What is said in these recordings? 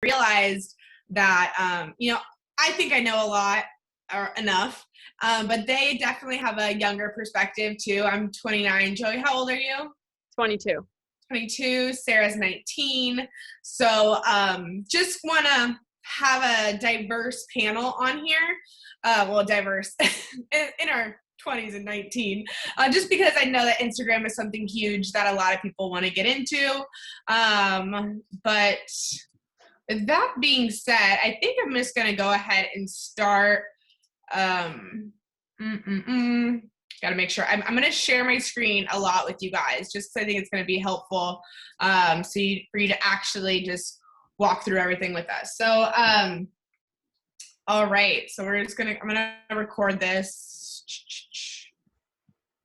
realized that, I think I know a lot or enough, but they definitely have a younger perspective too. I'm 29. Joey, how old are you? 22. 22. Sarah's 19. So just want to have a diverse panel on here. Diverse in our 20s and 19, just because I know that Instagram is something huge that a lot of people want to get into. But with that being said, I think I'm just going to go ahead and start. Got to make sure. I'm going to share my screen a lot with you guys, just because I think it's going to be helpful for you to actually just walk through everything with us. So, all right. So I'm going to record this.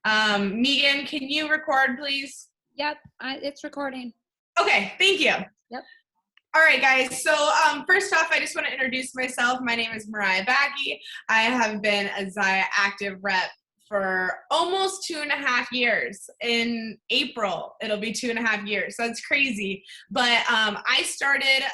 Megan, can you record, please? Yep, it's recording. Okay, thank you. Yep. All right, guys. So first off, I just want to introduce myself. My name is Mariah Backey. I have been a Zaya Active rep for almost 2.5 years. In April, it'll be 2.5 years. So it's crazy. But I started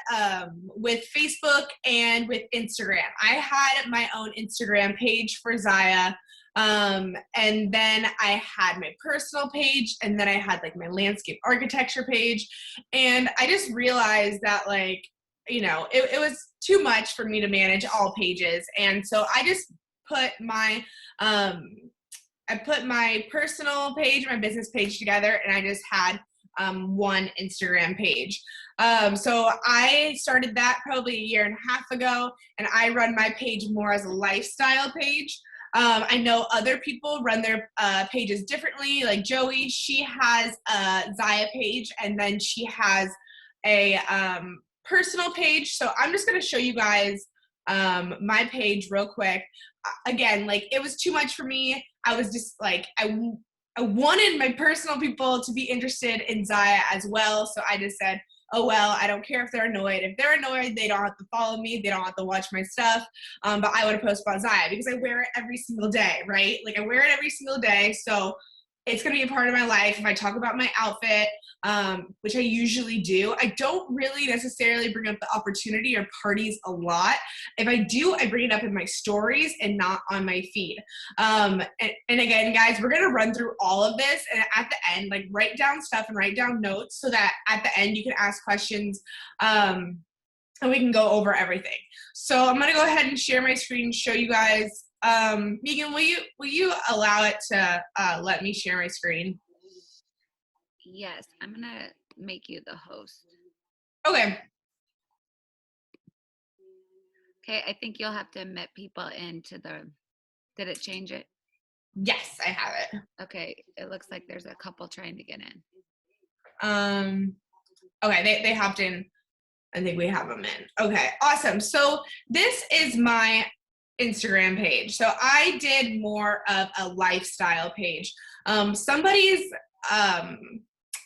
with Facebook and with Instagram. I had my own Instagram page for Zaya. And then I had my personal page, and then I had like my landscape architecture page. And I just realized that it was too much for me to manage all pages. And so I just put my personal page, my business page together, and I just had one Instagram page. So I started that probably 1.5 years ago, and I run my page more as a lifestyle page. I know other people run their pages differently. Like Joey, she has a Zaya page, and then she has a personal page. So I'm just going to show you guys my page real quick. Again, it was too much for me. I was just I wanted my personal people to be interested in Zaya as well. So I just said, oh, well, I don't care if they're annoyed. If they're annoyed, they don't have to follow me. They don't have to watch my stuff. But I want to post about Zaya because I wear it every single day, right? I wear it every single day. So it's going to be a part of my life. If I talk about my outfit, which I usually do, I don't really necessarily bring up the opportunity or parties a lot. If I do, I bring it up in my stories and not on my feed. And again, guys, we're going to run through all of this. And at the end, write down stuff and write down notes so that at the end you can ask questions and we can go over everything. So I'm going to go ahead and share my screen, show you guys. Megan, will you allow it to let me share my screen? Yes, I'm gonna make you the host. Okay. Okay, I think you'll have to admit people into did it change it? Yes, I have it. Okay, it looks like there's a couple trying to get in. Okay, they hopped in. I think we have them in. Okay, awesome. So this is my Instagram page. So I did more of a lifestyle page. Somebody's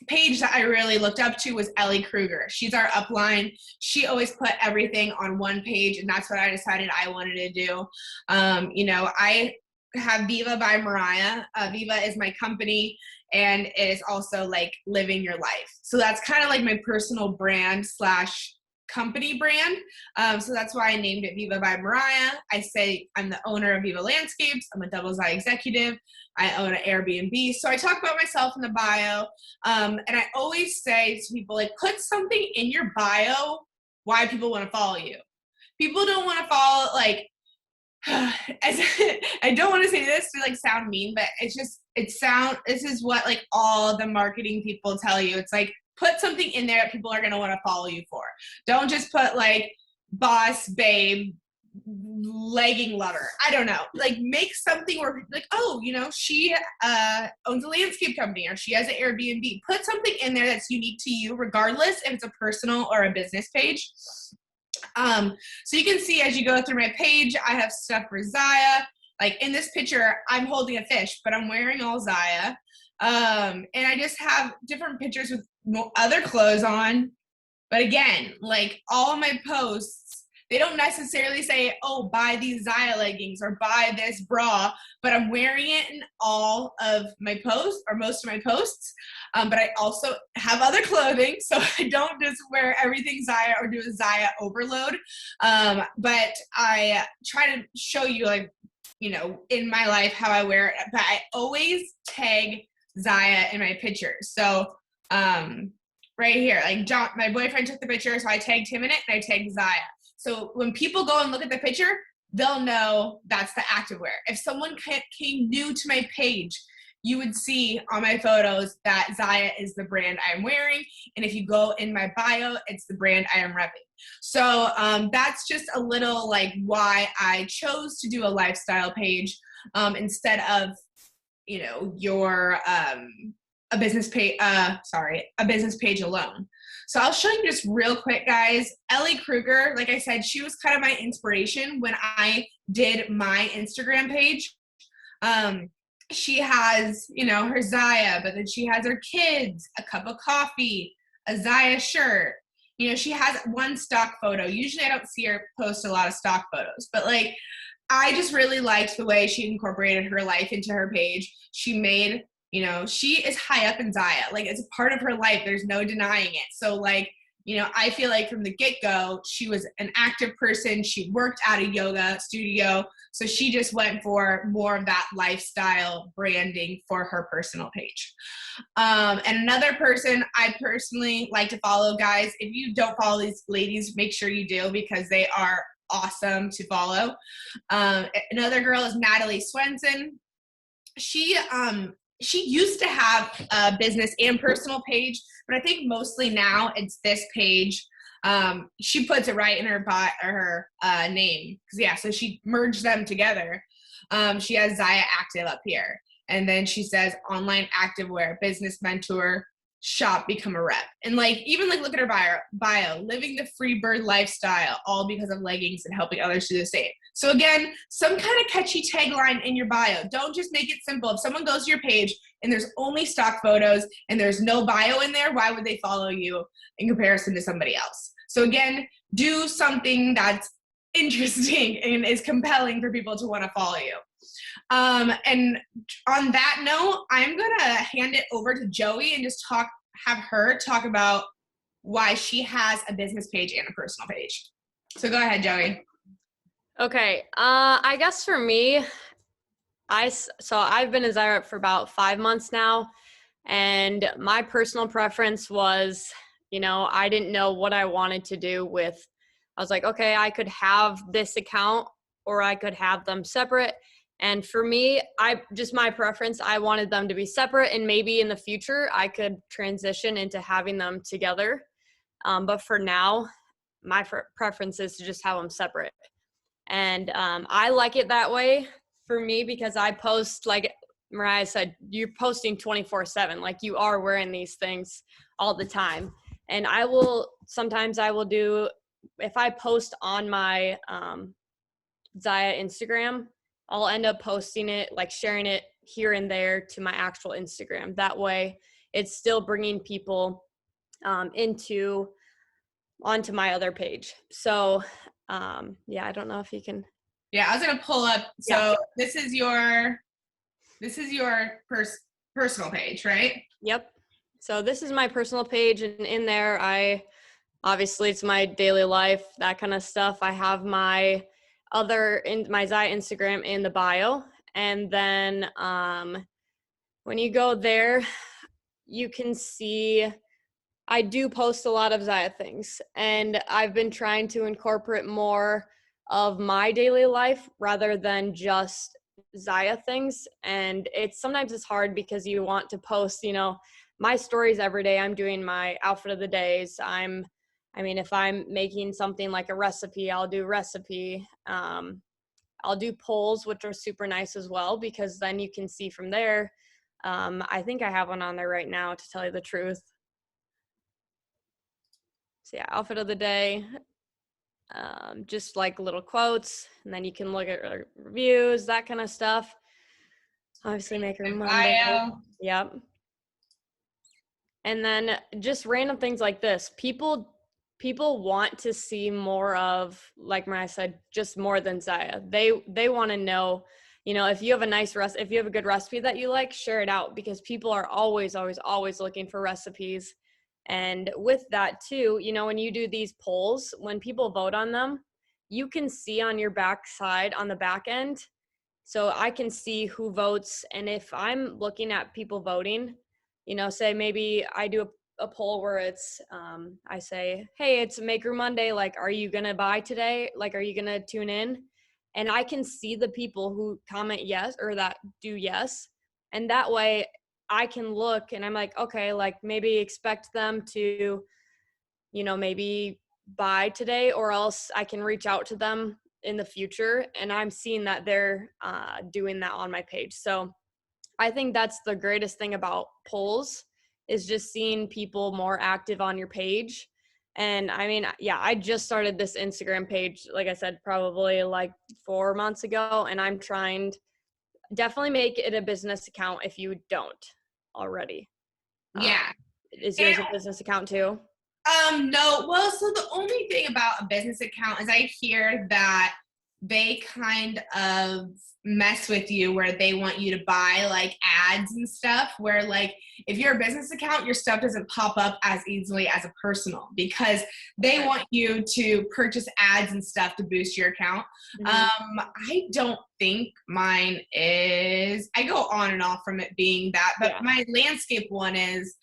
page that I really looked up to was Ellie Kruger. She's our upline. She always put everything on one page, and that's what I decided I wanted to do. I have Viva by Mariah. Viva is my company, and it is also living your life. So that's kind of my personal brand / company brand. So that's why I named it Viva by Mariah. I say I'm the owner of Viva Landscapes. I'm a double Zaya executive. I own an Airbnb. So I talk about myself in the bio. And I always say to people, put something in your bio why people want to follow you. People don't want to follow, I don't want to say this to sound mean, but this is what all the marketing people tell you. It's put something in there that people are going to want to follow you for. Don't just put boss babe legging lover. I don't know. Make something where she owns a landscape company or she has an Airbnb. Put something in there that's unique to you, regardless if it's a personal or a business page. So you can see as you go through my page, I have stuff for Zaya. In this picture, I'm holding a fish, but I'm wearing all Zaya. And I just have different pictures with other clothes on. But again, all of my posts, they don't necessarily say, oh, buy these Zaya leggings or buy this bra, but I'm wearing it in all of my posts or most of my posts. But I also have other clothing, so I don't just wear everything Zaya or do a Zaya overload. But I try to show you, like, you know, in my life how I wear it, but I always tag Zaya in my pictures. So right here, like John, my boyfriend took the picture, so I tagged him in it and I tagged Zaya. So when people go and look at the picture, they'll know that's the activewear. If someone came new to my page, you would see on my photos that Zaya is the brand I'm wearing. And if you go in my bio, it's the brand I am repping. So that's just a little like why I chose to do a lifestyle page instead of, you know, your a business page alone. So I'll show you just real quick, guys. Ellie Kruger, like I said, she was kind of my inspiration when I did my Instagram page. She has, you know, her Zaya, but then she has her kids, a cup of coffee, a Zaya shirt. You know, she has one stock photo. Usually I don't see her post a lot of stock photos, but like, I just really liked the way she incorporated her life into her page. She made, you know, she is high up in Zaya. Like, it's a part of her life. There's no denying it. So like, you know, I feel like from the get-go, she was an active person. She worked at a yoga studio. So she just went for more of that lifestyle branding for her personal page. And another person I personally like to follow, guys, if you don't follow these ladies, make sure you do, because they are awesome to follow. Another girl is Natalie Swenson. She used to have a business and personal page, but I think mostly now it's this page. She puts it right in her name. Yeah, so she merged them together. She has Zaya Active up here. And then she says online activewear, business mentor, shop, become a rep. And like, even like, look at her bio, living the free bird lifestyle, all because of leggings and helping others do the same. So again, some kind of catchy tagline in your bio. Don't just make it simple. If someone goes to your page and there's only stock photos and there's no bio in there, why would they follow you in comparison to somebody else? So again, do something that's interesting and is compelling for people to want to follow you. And on that note, I'm going to hand it over to Joey and just have her talk about why she has a business page and a personal page. So go ahead, Joey. Okay. I guess for me, I've been a Zaya rep for about 5 months now, and my personal preference was, you know, I didn't know what I wanted to do with. I was like, okay, I could have this account or I could have them separate. And for me, my preference, I wanted them to be separate, and maybe in the future I could transition into having them together. But for now, my preference is to just have them separate. And I like it that way for me because I post, like Mariah said, you're posting 24/7. Like, you are wearing these things all the time. And sometimes I will do, if I post on my Zaya Instagram, I'll end up posting it, like sharing it here and there to my actual Instagram. That way it's still bringing people onto my otother page. So yeah, I don't know if you can. Yeah, I was going to pull up. So yeah. This is your personal page, right? Yep. So this is my personal page, and in there, obviously it's my daily life, that kind of stuff. I have my Zaya Instagram in the bio. And then when you go there, you can see I do post a lot of Zaya things, and I've been trying to incorporate more of my daily life rather than just Zaya things. And sometimes it's hard because you want to post, you know, my stories every day. I'm doing my outfit of the days. If I'm making something like a recipe, I'll do recipe. I'll do polls, which are super nice as well, because then you can see from there. I think I have one on there right now, to tell you the truth. So yeah, outfit of the day, just like little quotes, and then you can look at reviews, that kind of stuff. Obviously Maker Monday. Yep. And then just random things like this. People people want to see more of, like Mariah said, just more than Zaya. They want to know, you know, if you have a nice if you have a good recipe that you like, share it out, because people are always, always, always looking for recipes. And with that too, you know, when you do these polls, when people vote on them, you can see on your backside, on the back end. So I can see who votes. And if I'm looking at people voting, you know, say maybe I do a poll where it's, I say, hey, it's Maker Monday. Like, are you going to buy today? Like, are you going to tune in? And I can see the people who comment yes, or that do yes. And that way I can look and I'm like, okay, like maybe expect them to, you know, maybe buy today, or else I can reach out to them in the future. And I'm seeing that they're doing that on my page. So I think that's the greatest thing about polls, is just seeing people more active on your page. And I mean, yeah, I just started this Instagram page, like I said, probably like 4 months ago. And I'm trying to definitely make it a business account if you don't already. Yeah. Is yours a business account too? No. Well, so the only thing about a business account is I hear that they kind of mess with you where they want you to buy like ads and stuff, where like if you're a business account, your stuff doesn't pop up as easily as a personal, because they want you to purchase ads and stuff to boost your account. I don't think mine is. I go on and off from it being that, but my landscape one is.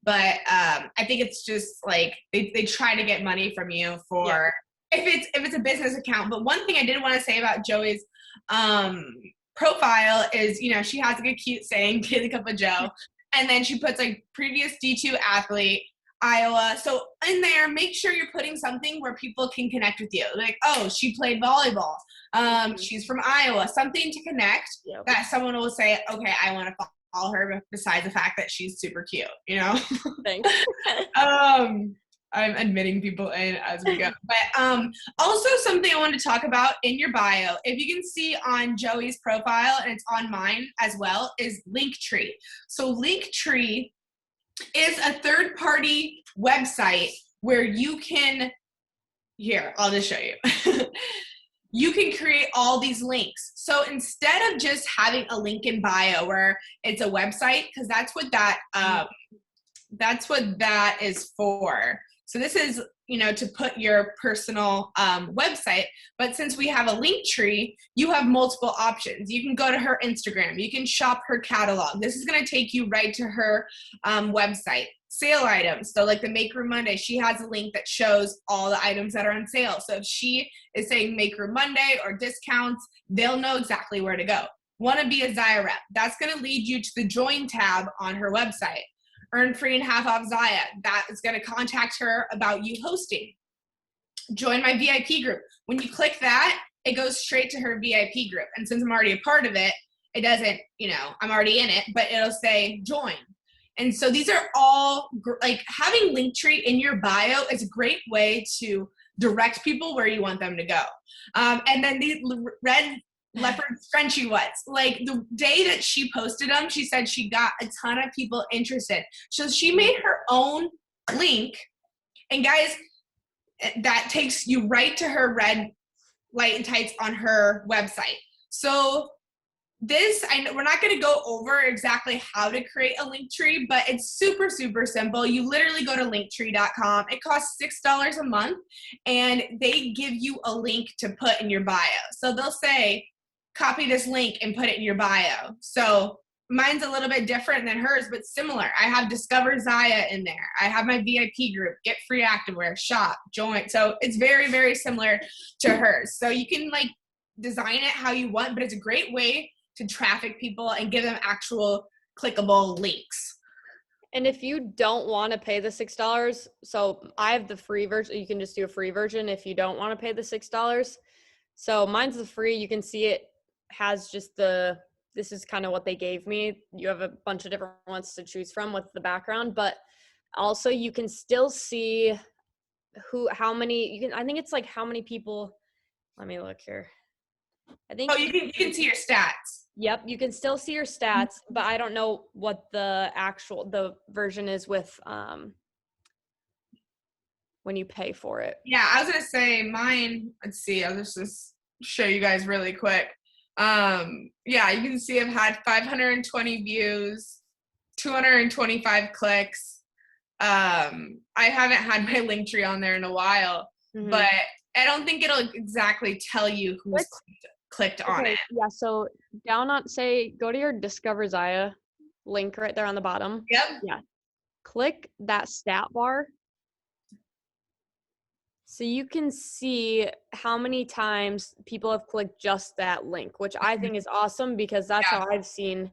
But I think it's just like they try to get money from you for if it's a business account. But one thing I did want to say about Joey's profile is, you know, she has like a cute saying, "Daily Cup of Joe," and then she puts like previous D2 athlete, Iowa. So in there, make sure you're putting something where people can connect with you. Like, oh, she played volleyball. She's from Iowa. Something to connect that someone will say, okay, I want to follow her, besides the fact that she's super cute, you know? Thanks. I'm admitting people in as we go. But also something I wanted to talk about in your bio, if you can see on Joey's profile, and it's on mine as well, is Linktree. So Linktree is a third-party website where you can, here, I'll just show you. You can create all these links. So instead of just having a link in bio where it's a website, because that's what that is for. So this is, you know, to put your personal website. But since we have a link tree, you have multiple options. You can go to her Instagram. You can shop her catalog. This is going to take you right to her website. Sale items. So like the Make Room Monday, she has a link that shows all the items that are on sale. So if she is saying Make Room Monday or discounts, they'll know exactly where to go. Want to be a Zaya rep? That's going to lead you to the Join tab on her website. Earn free and half off Zaya. That is going to contact her about you hosting. Join my VIP group. When you click that, it goes straight to her VIP group. And since I'm already a part of it, it doesn't, you know, I'm already in it, but it'll say join. And so these are all, like, having Linktree in your bio is a great way to direct people where you want them to go. And then these red leopard scrunchy ones, like the day that she posted them, she said she got a ton of people interested. So she made her own link. And guys, that takes you right to her red light and tights on her website. So this, I know we're not going to go over exactly how to create a link tree, but it's super, super simple. You literally go to linktree.com. It costs $6 a month, and they give you a link to put in your bio. So they'll say, copy this link and put it in your bio. So mine's a little bit different than hers, but similar. I have Discover Zaya in there. I have my VIP group, get free activewear, shop, join. So it's very, very similar to hers. So you can like design it how you want, but it's a great way to traffic people and give them actual clickable links. And if you don't want to pay the $6, so I have the free version. You can just do a free version if you don't want to pay the $6. So mine's the free. You can see it has just this is kind of what they gave me. You have a bunch of different ones to choose from with the background, but also you can still see how many, I think it's like how many people, let me look here. I think you can see your stats. Yep, you can still see your stats, but I don't know what the version is with when you pay for it. Yeah, I was gonna say mine. Let's see. I'll just show you guys really quick. Yeah, you can see I've had 520 views, 225 clicks. I haven't had my link tree on there in a while, but I don't think it'll exactly tell you who's clicked on it. Yeah, so go to your Discover Zaya link right there on the bottom. Yep. Yeah. Click that stat bar. So you can see how many times people have clicked just that link, which I think is awesome because that's how I've seen,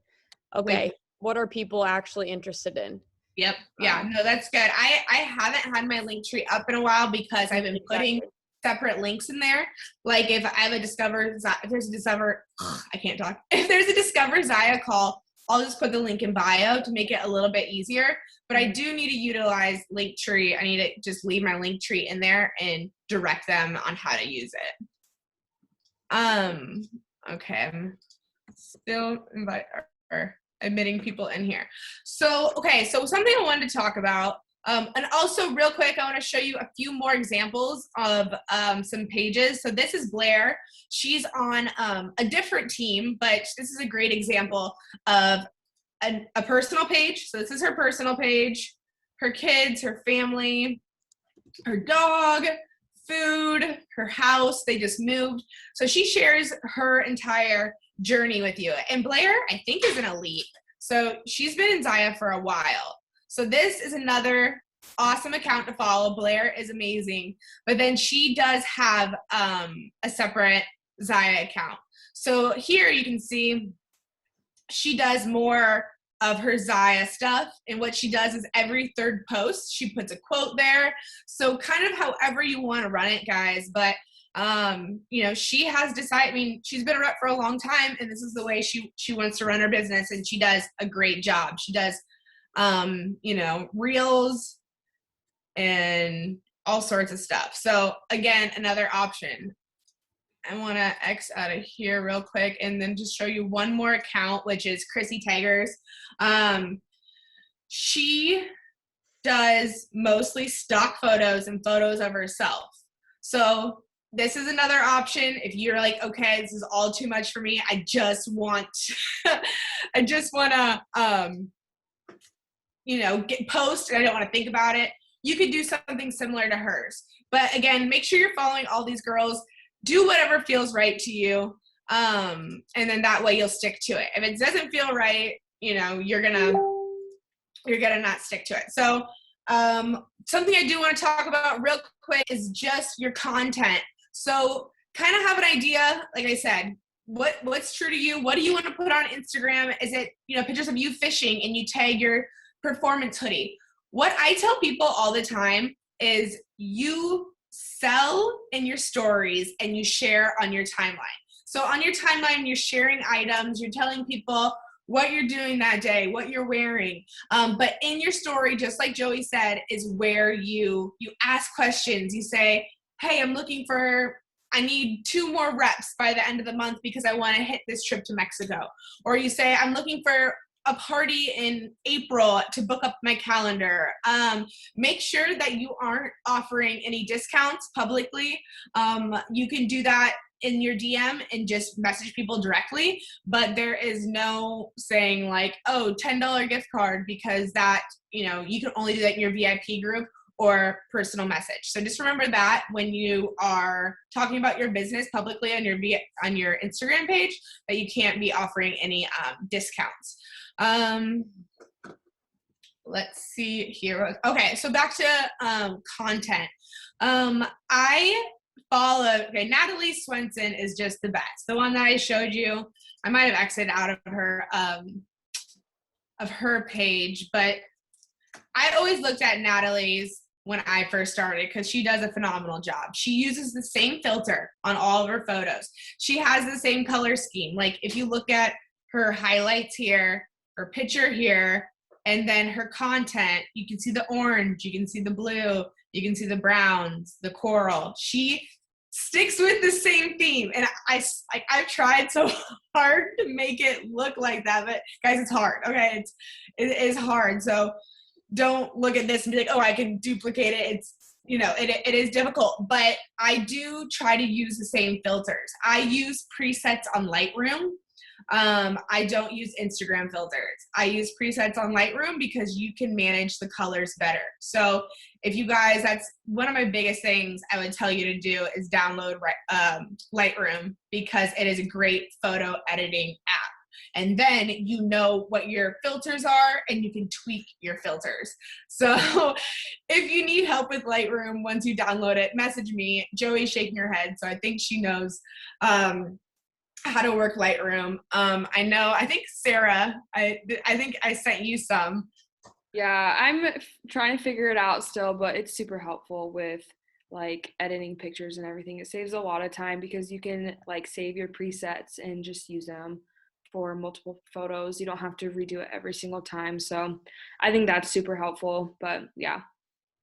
okay, what are people actually interested in? Yep. Yeah, no, that's good. I haven't had my link tree up in a while because I've been putting separate links in there. Like if I have if there's a Discover Zaya call, I'll just put the link in bio to make it a little bit easier. But I do need to utilize Linktree. I need to just leave my Linktree in there and direct them on how to use it. Okay, I'm still admitting people in here. So, okay, so something I wanted to talk about, and also real quick, I want to show you a few more examples of some pages. So this is Blair. She's on a different team, but this is a great example of a personal page. So this is her personal page, her kids, her family, her dog, food, her house. They just moved. So she shares her entire journey with you. And Blair, I think, is an elite. So she's been in Zaya for a while. So this is another awesome account to follow. Blair is amazing. But then she does have a separate Zaya account. So here you can see she does more of her Zaya stuff. And what she does is every third post, she puts a quote there. So kind of however you want to run it, guys. But, you know, she has decided, I mean, she's been a rep for a long time, and this is the way she wants to run her business. And she does a great job. She does, you know, reels and all sorts of stuff. So again, another option. I want to X out of here real quick and then just show you one more account, which is Chrissy Taggers. She does mostly stock photos and photos of herself. So this is another option. If you're like, okay, this is all too much for me. I just want to, you know, post and I don't want to think about it. You could do something similar to hers. But again, make sure you're following all these girls. Do whatever feels right to you, and then that way you'll stick to it. If it doesn't feel right, you know, you're gonna not stick to it. So something I do want to talk about real quick is just your content. So kind of have an idea, like I said, what's true to you? What do you want to put on Instagram? Is it, you know, pictures of you fishing and you tag your performance hoodie? What I tell people all the time is you sell in your stories and you share on your timeline. So on your timeline, you're sharing items, you're telling people what you're doing that day, what you're wearing. But in your story, just like Joey said, is where you ask questions. You say, hey, I need 2 more reps by the end of the month because I want to hit this trip to Mexico. Or you say, I'm looking for a party in April to book up my calendar. Make sure that you aren't offering any discounts publicly. You can do that in your DM and just message people directly, but there is no saying like, oh, $10 gift card, because that, you know, you can only do that in your VIP group or personal message. So just remember that when you are talking about your business publicly on your Instagram page, that you can't be offering any discounts. Let's see here. Okay, so back to content. I follow, Natalie Swenson is just the best. The one that I showed you, I might have exited out of her page, but I always looked at Natalie's when I first started because she does a phenomenal job. She uses the same filter on all of her photos. She has the same color scheme. Like if you look at her highlights here, her picture here, and then her content, you can see the orange, you can see the blue, you can see the browns, the coral. She sticks with the same theme. And I've tried so hard to make it look like that, but guys, it's hard. Okay, it is hard. So don't look at this and be like, oh, I can duplicate it. it is difficult, but I do try to use the same filters. I use presets on Lightroom. I don't use Instagram filters. I use presets on Lightroom because you can manage the colors better. So if you guys, that's one of my biggest things I would tell you to do is download Lightroom, because it is a great photo editing app. And then you know what your filters are and you can tweak your filters. So if you need help with Lightroom, once you download it, message me. Joey's shaking her head, so I think she knows how to work Lightroom. I think Sarah, I think I sent you some. Yeah, I'm trying to figure it out still, but it's super helpful with like editing pictures and everything. It saves a lot of time because you can like save your presets and just use them for multiple photos. You don't have to redo it every single time. So I think that's super helpful, but yeah.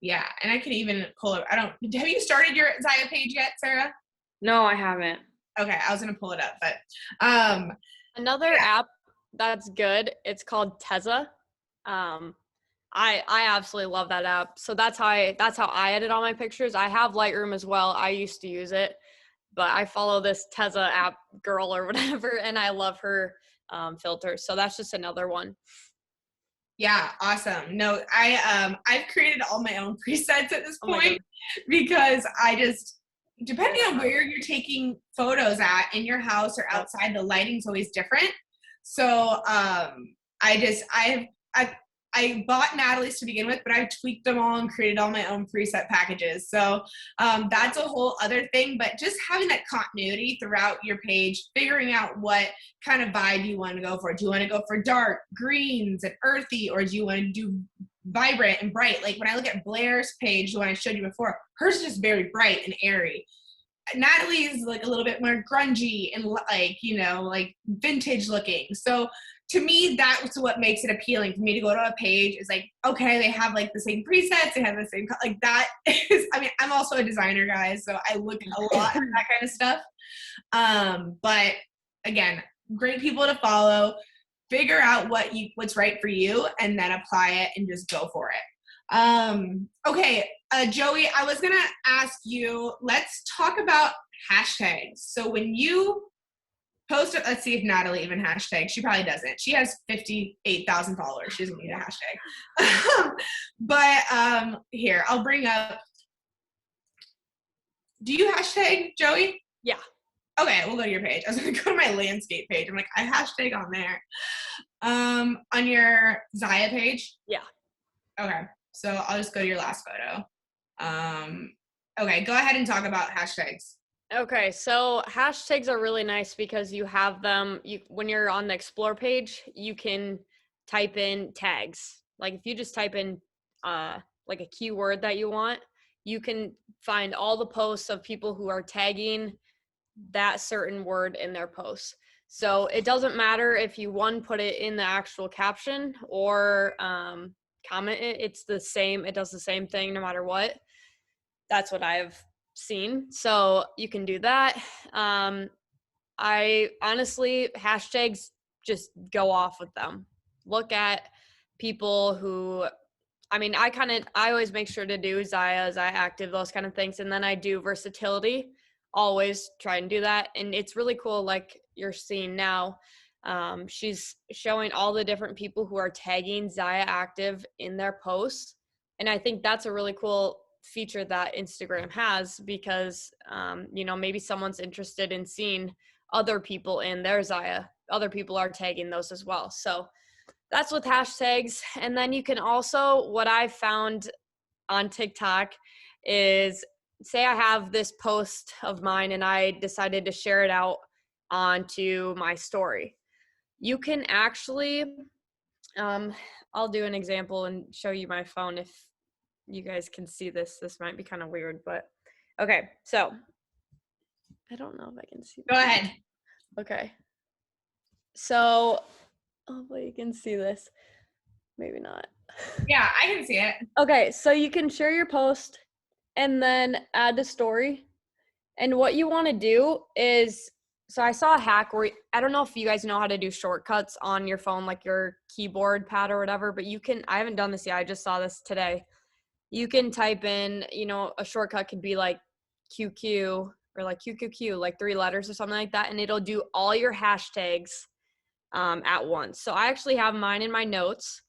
Yeah, and I can even pull it. Have you started your Zaya page yet, Sarah? No, I haven't. Okay, I was gonna pull it up, but Another app that's good, it's called Tezza. I absolutely love that app. So that's how I edit all my pictures. I have Lightroom as well. I used to use it, but I follow this Tezza app girl or whatever, and I love her filters. So that's just another one. yeah, awesome. No, I've created all my own presets at this point because I just, depending on where you're taking photos at in your house or outside, the lighting's always different. So I bought Natalie's to begin with, but I've tweaked them all and created all my own preset packages. So that's a whole other thing, but just having that continuity throughout your page, figuring out what kind of vibe you want to go for. Do you want to go for dark, greens, and earthy, or do you want to do vibrant and bright? Like when I look at Blair's page, the one I showed you before, hers is just very bright and airy. Natalie's like a little bit more grungy and like vintage looking. So to me, that's what makes it appealing for me to go to a page. Is like, okay, they have like the same presets, they have the same, like that is, I mean, I'm also a designer, guys, so I look a lot at that kind of stuff. But again, great people to follow, figure out what's right for you, and then apply it and just go for it. Okay, Joey, I was gonna ask you, let's talk about hashtags. So when you post it, let's see if Natalie even hashtags. She probably doesn't. She has 58,000 followers. She doesn't need a hashtag. But here, I'll bring up, do you hashtag, Joey? Yeah. Okay, we'll go to your page. I was gonna go to my landscape page. I'm like, I hashtag on there. On your Zaya page? Yeah. Okay, so I'll just go to your last photo. Okay, go ahead and talk about hashtags. Okay, so hashtags are really nice because you have them, when you're on the explore page, you can type in tags. Like if you just type in like a keyword that you want, you can find all the posts of people who are tagging that certain word in their posts. So it doesn't matter if you put it in the actual caption or comment it, it's the same, it does the same thing no matter what. That's what I've seen. So you can do that. I honestly, hashtags, just go off with them. Look at people who, I always make sure to do Zaya active, those kind of things. And then I do versatility, always try and do that. And it's really cool. Like you're seeing now, she's showing all the different people who are tagging Zaya active in their posts. And I think that's a really cool feature that Instagram has because, maybe someone's interested in seeing other people in their Zaya. Other people are tagging those as well. So that's with hashtags. And then you can also, what I found on TikTok is, say I have this post of mine and I decided to share it out onto my story. You can actually, I'll do an example and show you my phone if you guys can see this. This might be kind of weird, but okay. So I don't know if I can see. Go ahead. Okay. So hopefully you can see this. Maybe not. Yeah, I can see it. Okay. So you can share your post and then add the story. And what you want to do is, so I saw a hack where, I don't know if you guys know how to do shortcuts on your phone, like your keyboard pad or whatever, but you can, I haven't done this yet. I just saw this today. you can type in, a shortcut could be like QQ or like QQQ, like 3 letters or something like that. And it'll do all your hashtags at once. So I actually have mine in my notes.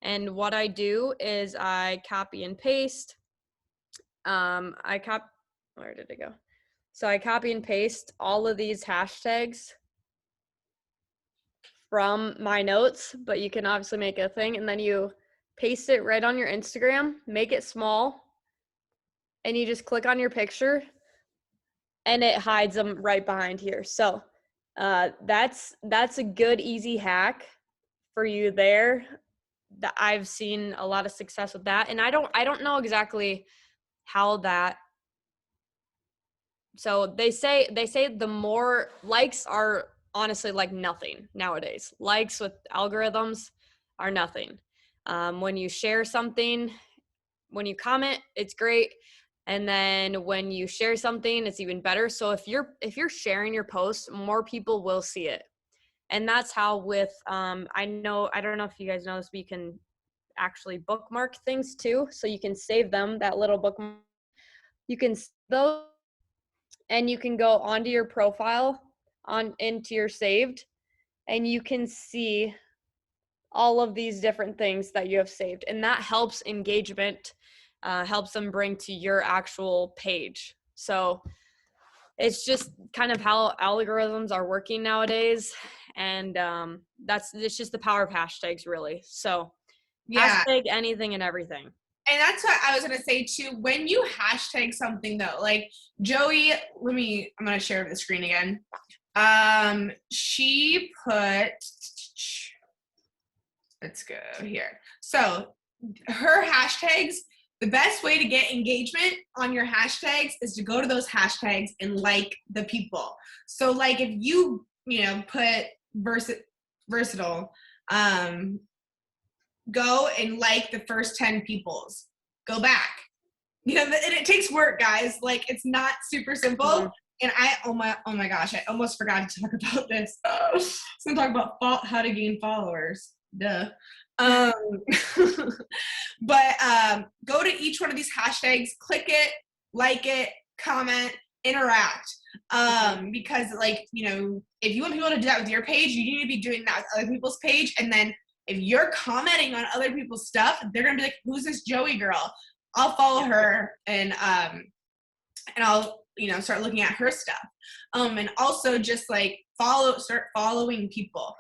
And what I do is I copy and paste. Where did it go? So I copy and paste all of these hashtags from my notes, but you can obviously make a thing, and then you paste it right on your Instagram, make it small, and you just click on your picture and it hides them right behind here. So that's a good, easy hack for you there. That I've seen a lot of success with that. And I don't know exactly how that. So they say the more likes are honestly like nothing nowadays. Likes with algorithms are nothing. When you share something, when you comment, it's great. And then when you share something, it's even better. So if you're sharing your post, more people will see it. And that's how with I don't know if you guys know this, but you can actually bookmark things too. So you can save them, that little bookmark. You can save those, and you can go onto your profile into your saved, and you can see all of these different things that you have saved. And that helps engagement, helps them bring to your actual page. So it's just kind of how algorithms are working nowadays. And it's just the power of hashtags, really. So Yeah. hashtag anything and everything. And that's what I was going to say too. When you hashtag something though, like Joey, I'm going to share the screen again. She put, let's go here. So her hashtags, the best way to get engagement on your hashtags is to go to those hashtags and like the people. So like if you put versatile, go and like the first 10 peoples. Go back. And it takes work, guys. Like it's not super simple. Mm-hmm. And oh my gosh, I almost forgot to talk about this. So I'm talking about how to gain followers. Duh. But go to each one of these hashtags, click it, like it, comment, interact. Because if you want people to do that with your page, you need to be doing that with other people's page. And then if you're commenting on other people's stuff, they're gonna be like, "Who's this Joey girl? I'll follow her and I'll start looking at her stuff." And also just like start following people.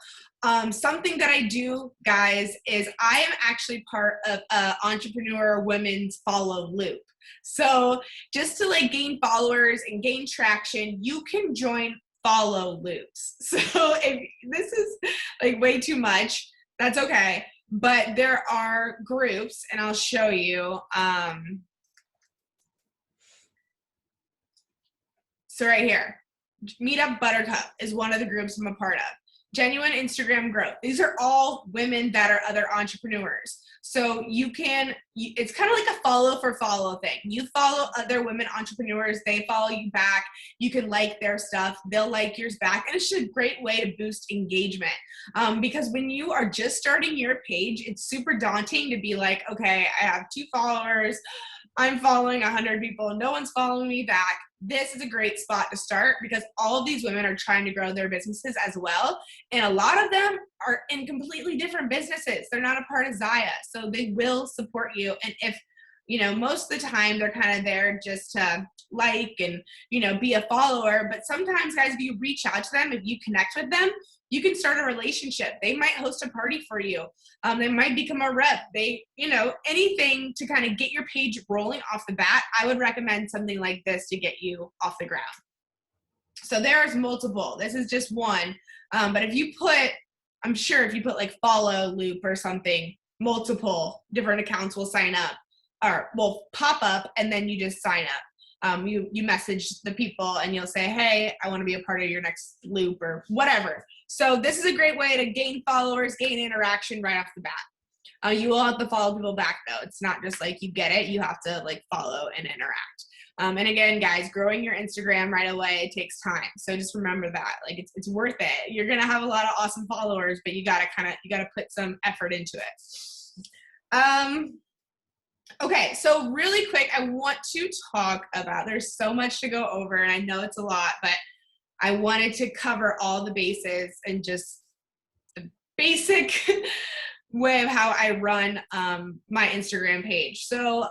Something that I do, guys, is I am actually part of Entrepreneur Women's Follow Loop. So just to like gain followers and gain traction, you can join follow loops. So if this is like way too much, that's okay. But there are groups, and I'll show you. So right here, Meetup Buttercup is one of the groups I'm a part of. Genuine Instagram Growth. These are all women that are other entrepreneurs. So it's kind of like a follow for follow thing. You follow other women entrepreneurs, they follow you back. You can like their stuff, they'll like yours back. And it's just a great way to boost engagement. Because when you are just starting your page, it's super daunting to be like, okay, I have 2 followers, I'm following 100 people, no one's following me back. This is a great spot to start because all of these women are trying to grow their businesses as well. And a lot of them are in completely different businesses. They're not a part of Zaya, so they will support you. And if, most of the time they're kind of there just to like and, be a follower. But sometimes, guys, if you reach out to them, if you connect with them, you can start a relationship. They might host a party for you. They might become a rep. Anything to kind of get your page rolling off the bat. I would recommend something like this to get you off the ground. So there's multiple. This is just one. But I'm sure if you put like follow loop or something, multiple different accounts will sign up or will pop up, and then you just sign up. You message the people and you'll say, hey, I want to be a part of your next loop or whatever. So this is a great way to gain followers, gain interaction right off the bat. You will have to follow people back though. It's not just like you get it. You have to like follow and interact. And again, guys, growing your Instagram right away, it takes time. So just remember that, like, it's worth it. You're going to have a lot of awesome followers, but you got to put some effort into it. Okay, so really quick, I want to talk about, there's so much to go over, and I know it's a lot, but I wanted to cover all the bases and just the basic way of how I run my Instagram page. So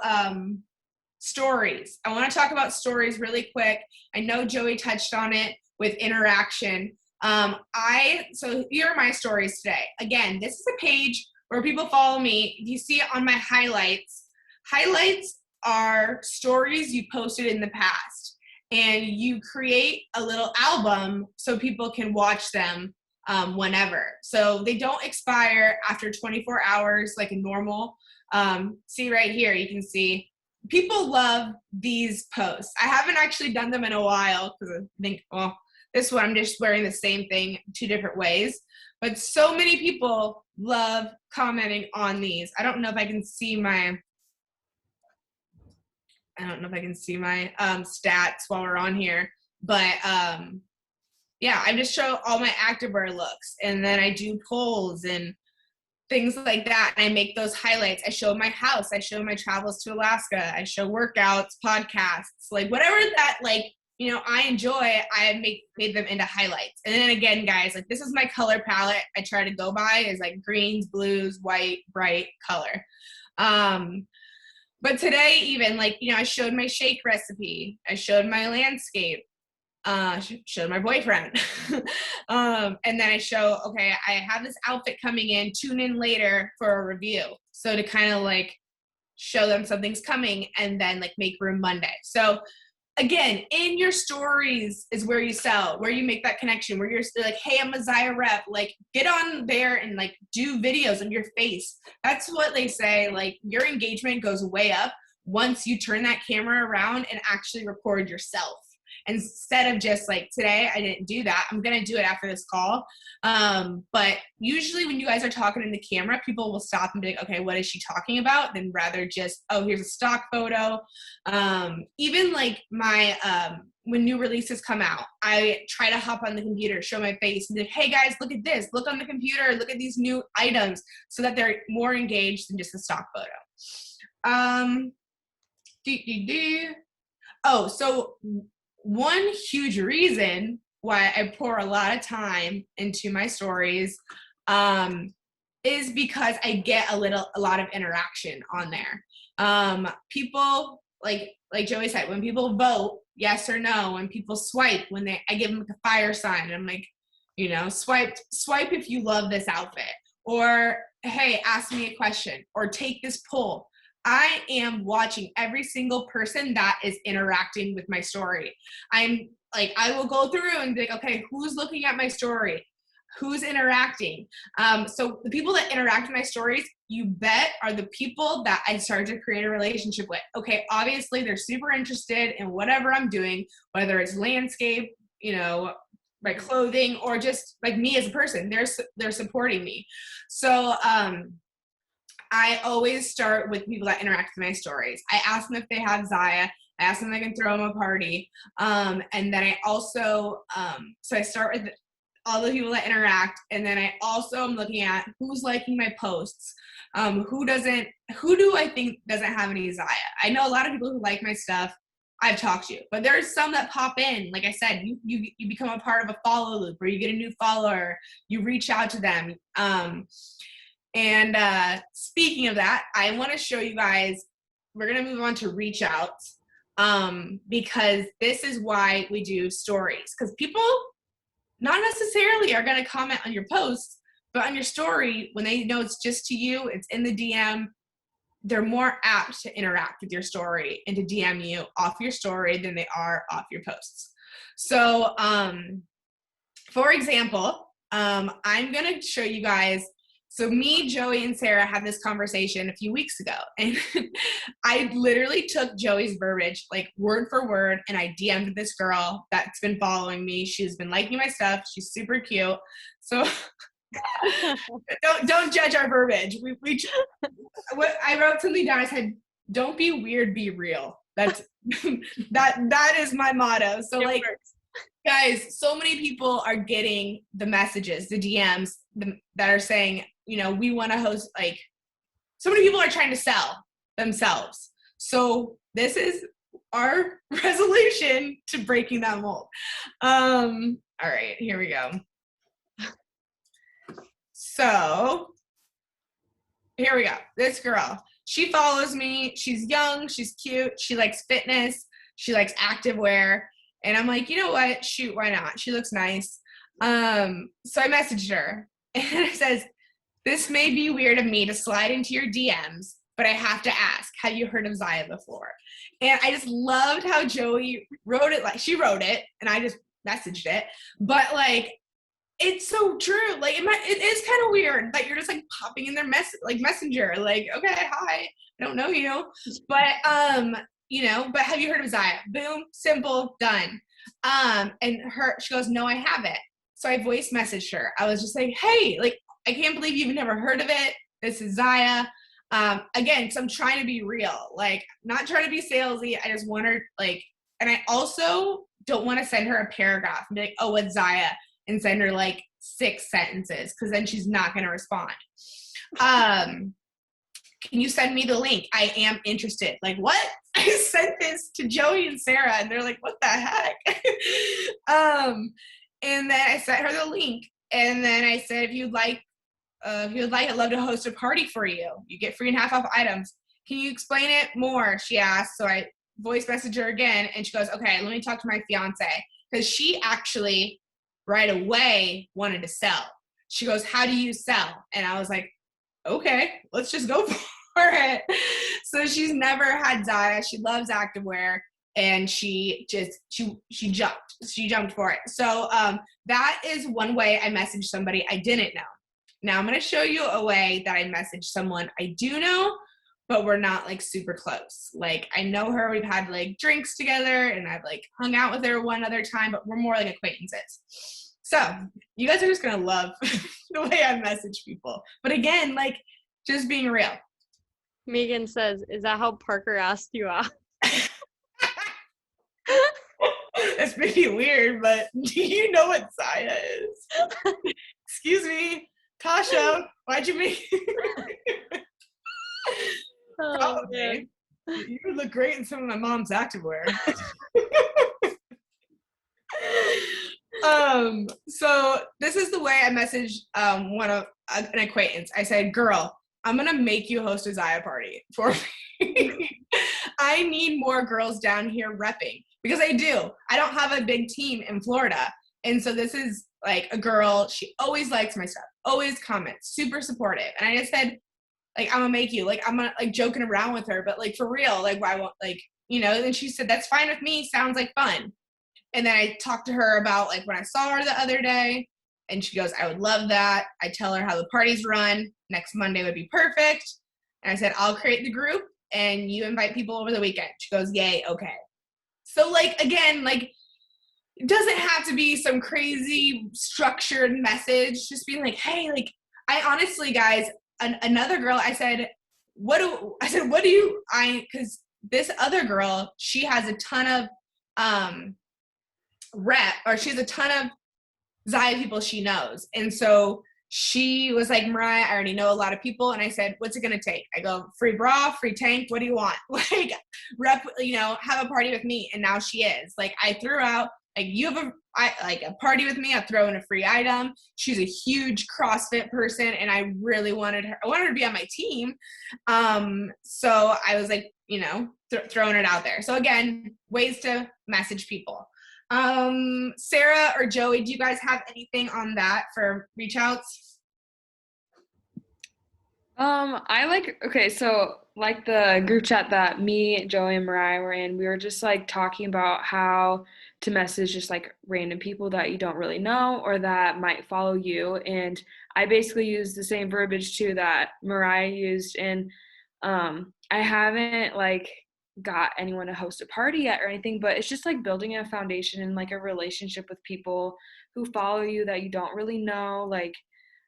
stories. I want to talk about stories really quick. I know Joey touched on it with interaction. So here are my stories today. Again, this is a page where people follow me. You see it on my highlights. Highlights are stories you posted in the past, and you create a little album so people can watch them whenever. So they don't expire after 24 hours like a normal. See right here, you can see people love these posts. I haven't actually done them in a while because I think, well, this one I'm just wearing the same thing 2 different ways. But so many people love commenting on these. I don't know if I can see my stats while we're on here, but yeah, I just show all my activewear looks, and then I do polls and things like that, and I make those highlights. I show my house, I show my travels to Alaska, I show workouts, podcasts, like whatever that I enjoy, I made them into highlights. And then again, guys, like this is my color palette I try to go by is like greens, blues, white, bright color. But today even I showed my shake recipe, I showed my landscape, showed my boyfriend. And then I show, okay, I have this outfit coming in, tune in later for a review. So to kind of show them something's coming, and then make room Monday. So again, in your stories is where you sell, where you make that connection, where you're like, hey, I'm a Zaya rep, get on there and do videos of your face. That's what they say, your engagement goes way up once you turn that camera around and actually record yourself. Instead of just today, I didn't do that. I'm going to do it after this call. But usually when you guys are talking in the camera, people will stop and be like, okay, what is she talking about? Then rather just, oh, here's a stock photo. Even my, when new releases come out, I try to hop on the computer, show my face, and be like, hey guys, look at this. Look on the computer, look at these new items, so that they're more engaged than just a stock photo. Oh, so one huge reason why I pour a lot of time into my stories is because I get a lot of interaction on there. People like Joey said, when people vote yes or no, when people swipe, I give them a fire sign, and I'm like, swipe if you love this outfit, or hey, ask me a question, or take this poll. I am watching every single person that is interacting with my story. I will go through and be like, okay, who's looking at my story? Who's interacting? So the people that interact with my stories, you bet, are the people that I started to create a relationship with. Okay, obviously they're super interested in whatever I'm doing, whether it's landscape, my clothing, or just me as a person. They're supporting me. So I always start with people that interact with my stories. I ask them if they have Zaya. I ask them if I can throw them a party. And then I also, so I start with all the people that interact. And then I also am looking at who's liking my posts. Who do I think doesn't have any Zaya? I know a lot of people who like my stuff I've talked to, but there's some that pop in. Like I said, you become a part of a follow loop, or you get a new follower, you reach out to them. And speaking of that, I want to show you guys, we're going to move on to reach outs, because this is why we do stories. Because people not necessarily are going to comment on your posts, but on your story, when they know it's just to you, it's in the DM, they're more apt to interact with your story and to DM you off your story than they are off your posts. So, for example, I'm going to show you guys. So me, Joey, and Sarah had this conversation a few weeks ago, and I literally took Joey's verbiage, word for word, and I DM'd this girl that's been following me. She's been liking my stuff. She's super cute. So don't judge our verbiage. I wrote something down. I said, "Don't be weird, be real." That's that is my motto. So guys, so many people are getting the messages, the DMs that are saying, we want to host, so many people are trying to sell. themselves. So this is our resolution to breaking that mold. All right, here we go. So here we go. This girl, she follows me. She's young. She's cute. She likes fitness. She likes activewear. And I'm like, you know what? Shoot, why not? She looks nice. So I messaged her and it says, this may be weird of me to slide into your DMs, but I have to ask, have you heard of Zaya before? And I just loved how Joey wrote it. Like, she wrote it and I just messaged it. But like, it's so true. Like, it is kind of weird that you're just like popping in their messenger. Like, okay, hi, I don't know you, but you know. But have you heard of Zaya? Boom, simple, done. And she goes, no, I haven't. So I voice messaged her. I was just like, hey, like, I can't believe you've never heard of it. This is Zaya. Again, because I'm trying to be real. Like, not trying to be salesy. I just want her, like, and I also don't want to send her a paragraph and be like, oh, what's Zaya? And send her like 6 sentences, because then she's not going to respond. Can you send me the link? I am interested. Like, what? I sent this to Joey and Sarah, and they're like, what the heck? And then I sent her the link, and then I said, if you'd like, I'd love to host a party for you. You get free and half off items. Can you explain it more? She asked. So I voice messaged her again, and she goes, okay, let me talk to my fiance, because she actually right away wanted to sell. She goes, how do you sell? And I was like, okay, let's just go for it. So she's never had Zaya. She loves activewear, and she jumped for it. So that is one way I messaged somebody I didn't know. Now I'm going to show you a way that I messaged someone I do know, but we're not like super close. Like, I know her, we've had like drinks together, and I've like hung out with her one other time, but we're more like acquaintances. So you guys are just gonna love the way I message people. But again, like, just being real. Megan says, is that how Parker asked you out? That's pretty weird, but do you know what Zaya is? Excuse me, Tasha, why'd you make Probably. You would look great in some of my mom's activewear. So this is the way I messaged an acquaintance. I said, girl, I'm gonna make you host a Zaya party for me. I need more girls down here repping, because I do. I don't have a big team in Florida. And so this is like a girl, she always likes my stuff, always comments, super supportive. And I just said, like, I'm gonna make you, like, I'm not like joking around with her, but like for real, like, why won't, like, you know. And she said, that's fine with me, sounds like fun. And then I talked to her about like when I saw her the other day, and she goes, I would love that. I tell her how the parties run. Next Monday would be perfect. And I said, I'll create the group and you invite people over the weekend. She goes, yay, okay. So like, again, like, it doesn't have to be some crazy structured message. Just being like, hey, like, I honestly, guys, another girl, I said, because this other girl, she has a ton of she has a ton of Zaya people she knows. And so she was like, Mariah, I already know a lot of people. And I said, what's it going to take? I go, free bra, free tank. What do you want? Like, have a party with me. And now she is. Like, I threw out, like, you have a party with me. I throw in a free item. She's a huge CrossFit person, and I really wanted her to be on my team. So I was like, throwing it out there. So again, ways to message people. Sarah or Joey, do you guys have anything on that for reach outs? So like the group chat that me, Joey, and Mariah were in, we were just like talking about how to message just like random people that you don't really know or that might follow you. And I basically used the same verbiage too that Mariah used. And I haven't like got anyone to host a party yet or anything, but it's just like building a foundation and like a relationship with people who follow you that you don't really know, like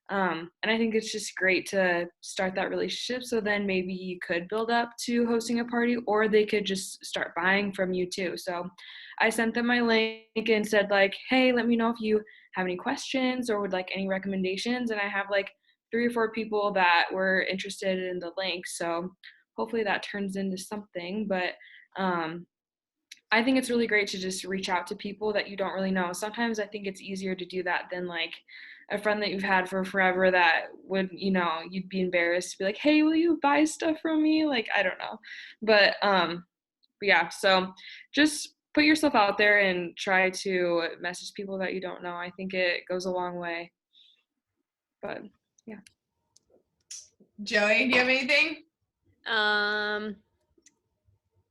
and I think it's just great to start that relationship, so then maybe you could build up to hosting a party, or they could just start buying from you too. So I sent them my link and said like, hey, let me know if you have any questions or would like any recommendations, and I have like 3 or 4 people that were interested in the link. So hopefully that turns into something. But I think it's really great to just reach out to people that you don't really know. Sometimes I think it's easier to do that than like a friend that you've had for forever that would, you'd be embarrassed to be like, hey, will you buy stuff from me? Like, I don't know. But yeah, so just put yourself out there and try to message people that you don't know. I think it goes a long way. But yeah. Joey, do you have anything?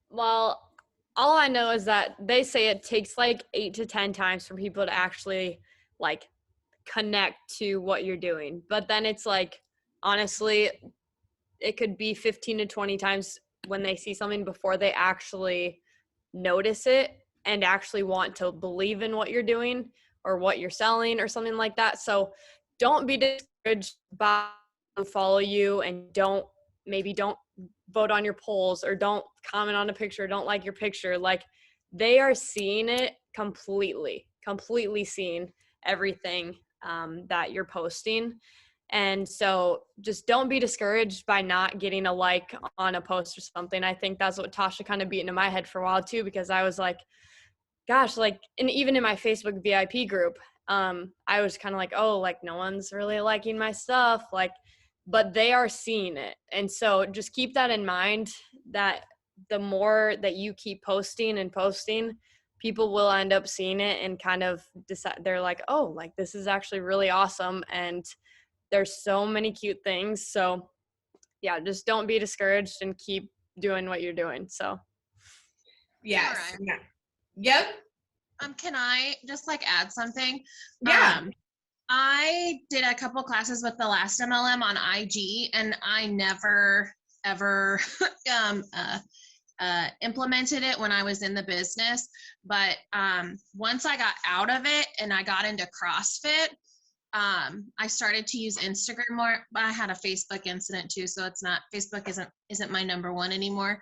Well, all I know is that they say it takes like 8 to 10 times for people to actually like connect to what you're doing. But then it's like, honestly, it could be 15 to 20 times when they see something before they actually notice it and actually want to believe in what you're doing or what you're selling or something like that. So don't be discouraged by who follow you, and don't vote on your polls or don't comment on a picture, don't like your picture. Like, they are seeing it completely seeing everything that you're posting. And so just don't be discouraged by not getting a like on a post or something. I think that's what Tasha kind of beat into my head for a while too, because I was like, gosh, like, and even in my Facebook VIP group, I was kind of like, oh, like no one's really liking my stuff, like, but they are seeing it. And so just keep that in mind, that the more that you keep posting and posting, people will end up seeing it and kind of decide, they're like, oh, like this is actually really awesome. And there's so many cute things. So yeah, just don't be discouraged and keep doing what you're doing. So Yes. Alright. Yeah. Yep. Can I just like add something? Yeah. I did a couple classes with the last MLM on IG, and I never ever implemented it when I was in the business. But once I got out of it and I got into CrossFit, I started to use Instagram more. But I had a Facebook incident too, so it's not, Facebook isn't my number one anymore.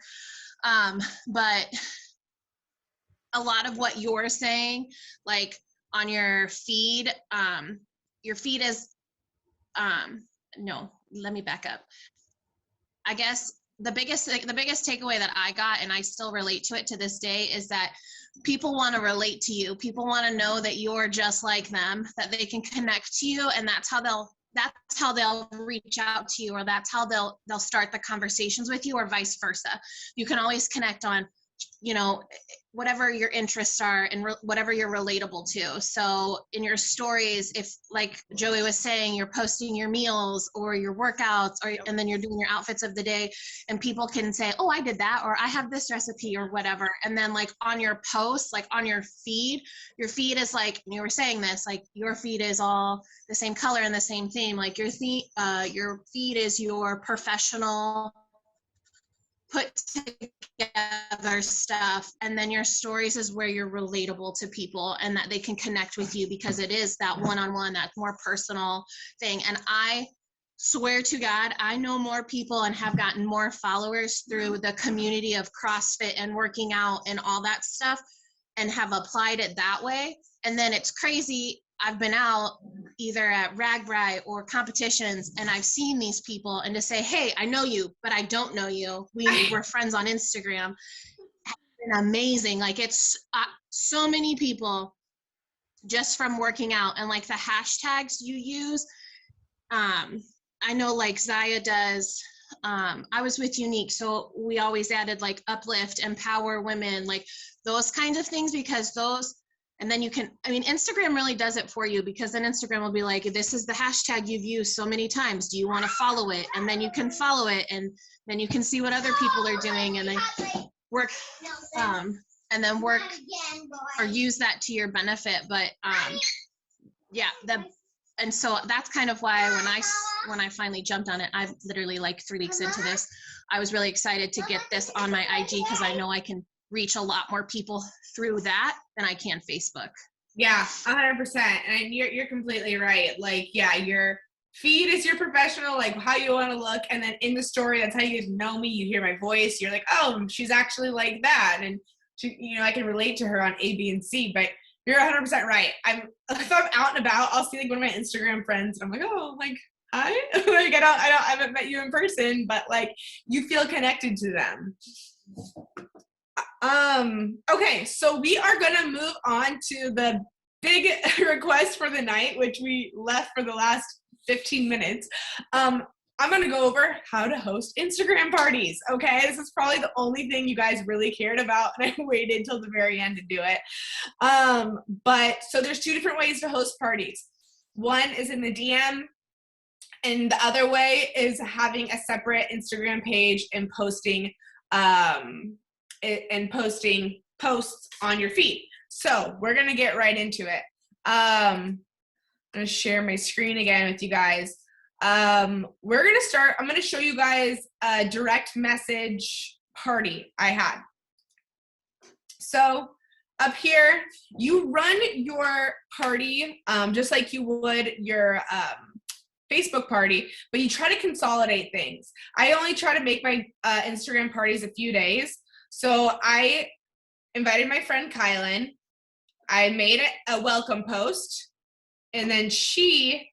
But a lot of what you're saying, like on your feed is, no, let me back up. I guess the biggest takeaway that I got, and I still relate to it to this day, is that people want to relate to you. People want to know that you're just like them, that they can connect to you, and that's how they'll reach out to you, or that's how they'll start the conversations with you, or vice versa. You can always connect on, whatever your interests are and whatever you're relatable to. So in your stories, if like Joey was saying, you're posting your meals or your workouts, and then you're doing your outfits of the day, and people can say, oh, I did that, or I have this recipe or whatever. And then like on your posts, like on your feed is like, you were saying this, like your feed is all the same color and the same theme. Like your feed is your professional, put together stuff, and then your stories is where you're relatable to people and that they can connect with you, because it is that one-on-one, that more personal thing. And I swear to God, I know more people and have gotten more followers through the community of CrossFit and working out and all that stuff, and have applied it that way. And then it's crazy, I've been out either at RAGBRAI or competitions, and I've seen these people, and to say, hey, I know you, but I don't know you. We're friends on Instagram. Has been amazing. Like, it's so many people just from working out, and like the hashtags you use. I know like Zaya does. I was with Unique, so we always added like uplift, empower women, like those kinds of things, because those. And then you can, Instagram really does it for you, because then Instagram will be like, this is the hashtag you've used so many times. Do you want to follow it? And then you can follow it, and then you can see what other people are doing, and then work, or use that to your benefit. But yeah, and so that's kind of why when I finally jumped on it, I've literally like 3 weeks into this, I was really excited to get this on my IG, because I know I can reach a lot more people through that than I can Facebook. Yeah, 100%. And you're completely right. Like, yeah, your feed is your professional, like how you want to look. And then in the story, that's how you get to know me. You hear my voice. You're like, oh, she's actually like that. And she, I can relate to her on A, B, and C. But you're 100% right. If I'm out and about, I'll see like one of my Instagram friends, and I'm like, oh, like, hi. Like I haven't met you in person, but like you feel connected to them. Okay, so we are gonna move on to the big request for the night, which we left for the last 15 minutes. I'm gonna go over how to host Instagram parties. Okay, this is probably the only thing you guys really cared about, and I waited till the very end to do it. But so there's two different ways to host parties. One is in the DM, and the other way is having a separate Instagram page and posting posts on your feed. So we're gonna get right into it. I'm gonna share my screen again with you guys. We're gonna start. I'm gonna show you guys a direct message party I had. So up here, you run your party just like you would your Facebook party, but you try to consolidate things. I only try to make my Instagram parties a few days. So I invited my friend Kylan. I made a welcome post, and then she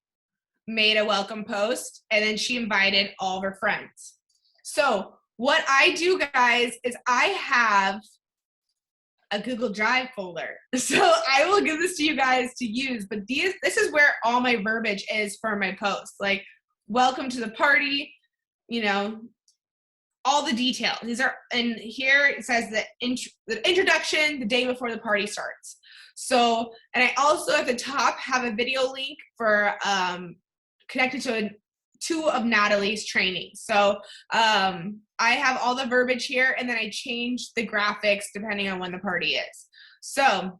made a welcome post, and then she invited all of her friends. So what I do, guys, is I have a Google Drive folder. So I will give this to you guys to use, but this is where all my verbiage is for my posts. Like, welcome to the party, you know, all the details. These are, and here it says the introduction the day before the party starts. So, and I also at the top have a video link for connected to two of Natalie's trainings. So I have all the verbiage here, and then I change the graphics depending on when the party is. So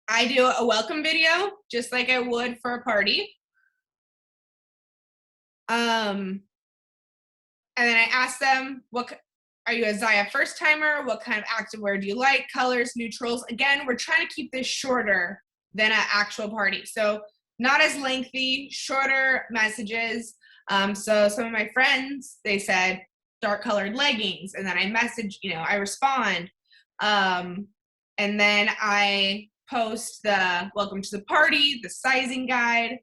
I do a welcome video just like I would for a party. And then I ask them, are you a Zaya first timer? What kind of activewear do you like? Colors, neutrals. Again, we're trying to keep this shorter than an actual party. So not as lengthy, shorter messages. So some of my friends, they said dark colored leggings, and then I message, I respond. And then I post the welcome to the party, the sizing guide.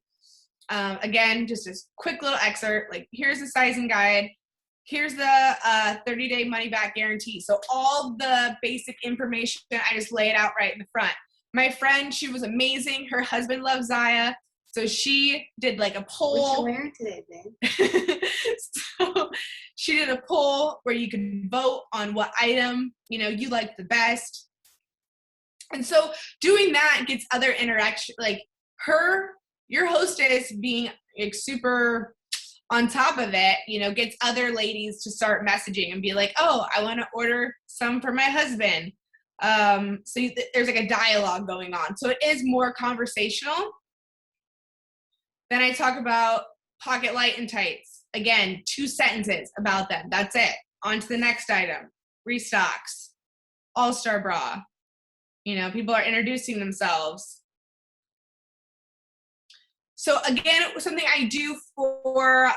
Again, just a quick little excerpt, like here's the sizing guide. Here's the 30-day money back guarantee. So all the basic information, I just lay it out right in the front. My friend, she was amazing. Her husband loves Zaya. So she did like a poll. What you wearing today, babe? So she did a poll where you could vote on what item, you like the best. And so doing that gets other interaction, like your hostess being like super on top of it, gets other ladies to start messaging and be like, oh, I want to order some for my husband. So there's like a dialogue going on. So it is more conversational. Then I talk about pocket light and tights. Again, 2 sentences about them. That's it. On to the next item. Restocks. All-Star bra. People are introducing themselves. So again, something I do for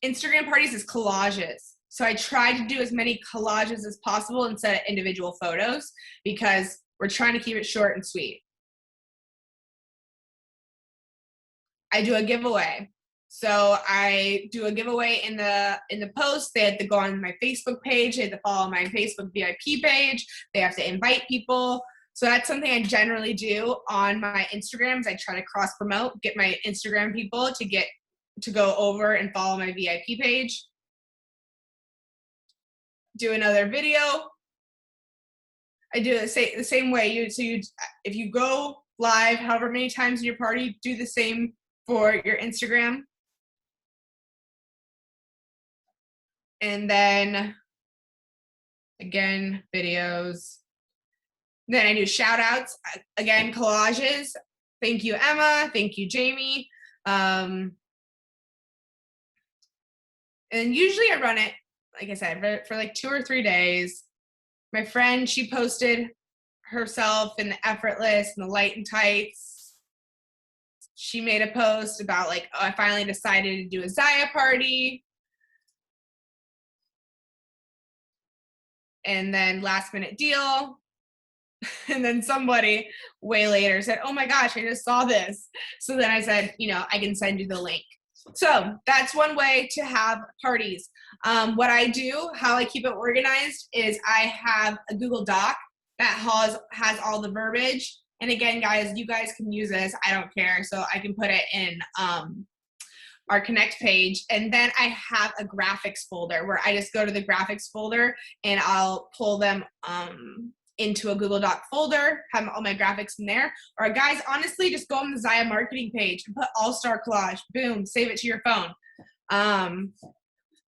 Instagram parties is collages. So I try to do as many collages as possible instead of individual photos because we're trying to keep it short and sweet. I do a giveaway. So I do a giveaway in the post. They have to go on my Facebook page. They have to follow my Facebook VIP page. They have to invite people. So that's something I generally do on my Instagrams. I try to cross promote, get my Instagram people to go over and follow my VIP page. Do another video. I do the same way. If you go live however many times in your party, do the same for your Instagram. And then again, videos. Then I do shout outs, again, collages. Thank you, Emma. Thank you, Jamie. And usually I run it, like I said, for like 2 or 3 days. My friend, she posted herself in the effortless and the light and tights. She made a post about like, oh, I finally decided to do a Zaya party. And then last minute deal. And then somebody way later said, oh my gosh, I just saw this. So then I said, I can send you the link. So that's one way to have parties. What I do, how I keep it organized, is I have a Google Doc that has all the verbiage. And again, guys, you guys can use this. I don't care. So I can put it in our Connect page. And then I have a graphics folder where I just go to the graphics folder and I'll pull them into a Google Doc folder, have all my graphics in there. Or guys, honestly, just go on the Zaya marketing page and put All-Star Collage, boom, save it to your phone.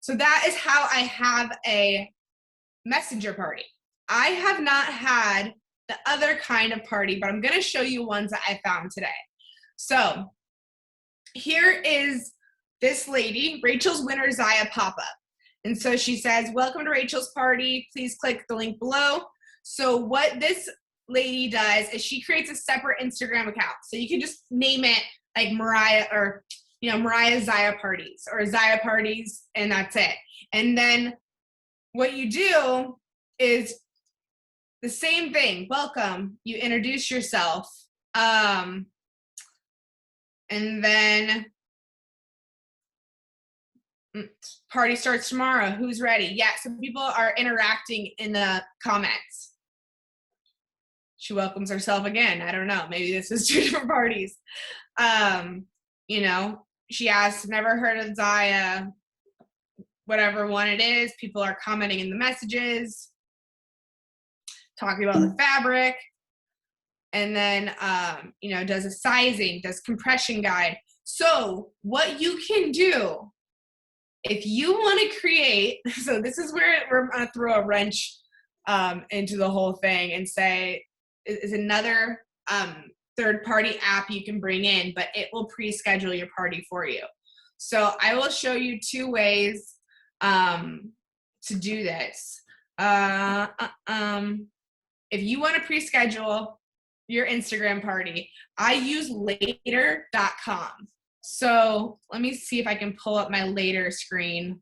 So that is how I have a messenger party. I have not had the other kind of party, but I'm gonna show you ones that I found today. So here is this lady, Rachel's Winter Zaya pop-up. And so she says, welcome to Rachel's party. Please click the link below. So what this lady does is she creates a separate Instagram account. So you can just name it like Mariah or, Mariah Zaya parties or Zaya parties, and that's it. And then what you do is the same thing. Welcome. You introduce yourself. And then party starts tomorrow. Who's ready? Yeah, so people are interacting in the comments. She welcomes herself again. I don't know. Maybe this is 2 different parties. She asks, never heard of Zaya, whatever one it is. People are commenting in the messages, talking about the fabric. And then, does a sizing, does compression guide. So what you can do, if you want to create, so this is where we're going to throw a wrench into the whole thing and say, is another third-party app you can bring in, but it will pre-schedule your party for you. So I will show you 2 ways to do this. If you want to pre-schedule your Instagram party, I use later.com. So let me see if I can pull up my Later screen.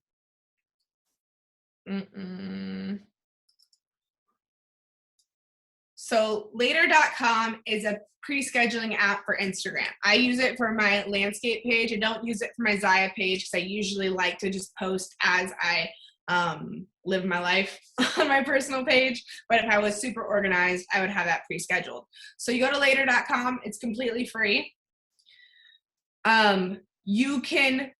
So later.com is a pre-scheduling app for Instagram. I use it for my landscape page. I don't use it for my Zaya page because I usually like to just post as I live my life on my personal page. But if I was super organized, I would have that pre-scheduled. So you go to later.com. It's completely free. You can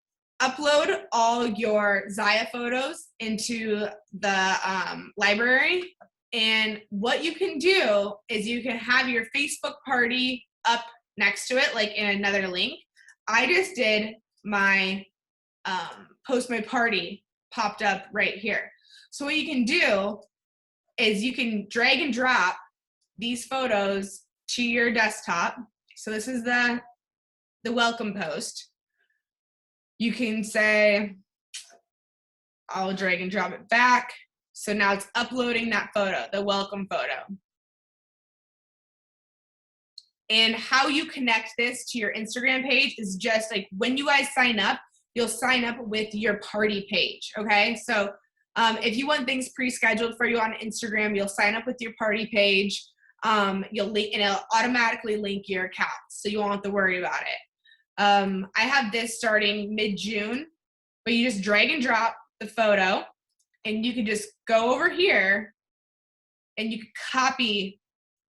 upload all your Zaya photos into the library. And what you can do is you can have your Facebook party up next to it, like in another link. I just did my post my party popped up right here. So what you can do is you can drag and drop these photos to your desktop. So this is the welcome post. You can say, I'll drag and drop it back. So now it's uploading that photo, the welcome photo. And how you connect this to your Instagram page is just like when you guys sign up, you'll sign up with your party page, okay? So if you want things pre-scheduled for you on Instagram, you'll sign up with your party page. You'll link, and it'll automatically link your account, so you won't have to worry about it. I have this starting mid-June, but you just drag and drop the photo, and you can just go over here, and you can copy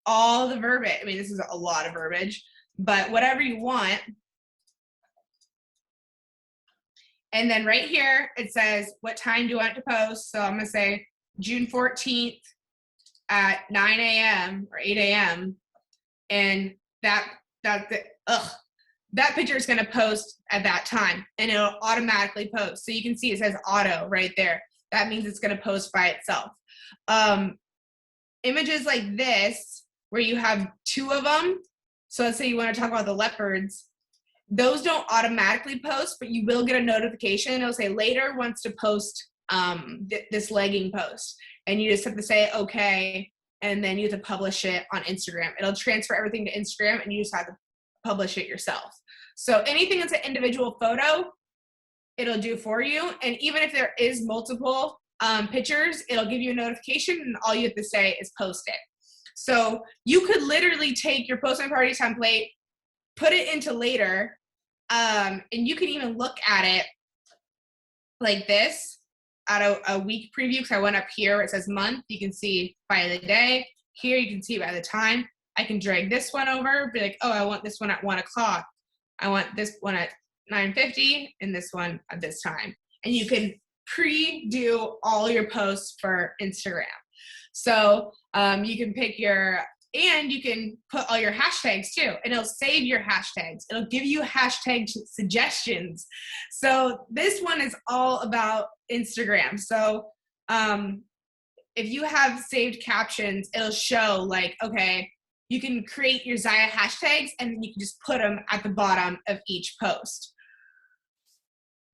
all the verbiage. I mean, this is a lot of verbiage, but whatever you want. And then right here, it says, what time do you want it to post? So I'm going to say June 14th at 9 a.m. or 8 a.m. And that picture is going to post at that time, and it'll automatically post. So you can see it says auto right there. That means it's going to post by itself. Images like this, where you have 2 of them. So let's say you want to talk about the leopards. Those don't automatically post, but you will get a notification. It'll say later wants to post this legging post. And you just have to say, okay, and then you have to publish it on Instagram. It'll transfer everything to Instagram, and you just have to publish it yourself. So anything that's an individual photo, it'll do for you. And even if there is multiple pictures, it'll give you a notification, and all you have to say is post it. So you could literally take your Post My Party template, put it into Later, and you can even look at it like this at a week preview, because I went up here where it says month. You can see by the day. Here you can see by the time. I can drag this one over, be like, oh, I want this one at 1 o'clock. I want this one at 9:50 and this one at this time. And you can pre-do all your posts for Instagram. So you can pick and you can put all your hashtags too, and it'll save your hashtags. It'll give you hashtag suggestions. So this one is all about Instagram. So if you have saved captions, it'll show like, okay, you can create your Zaya hashtags and then you can just put them at the bottom of each post.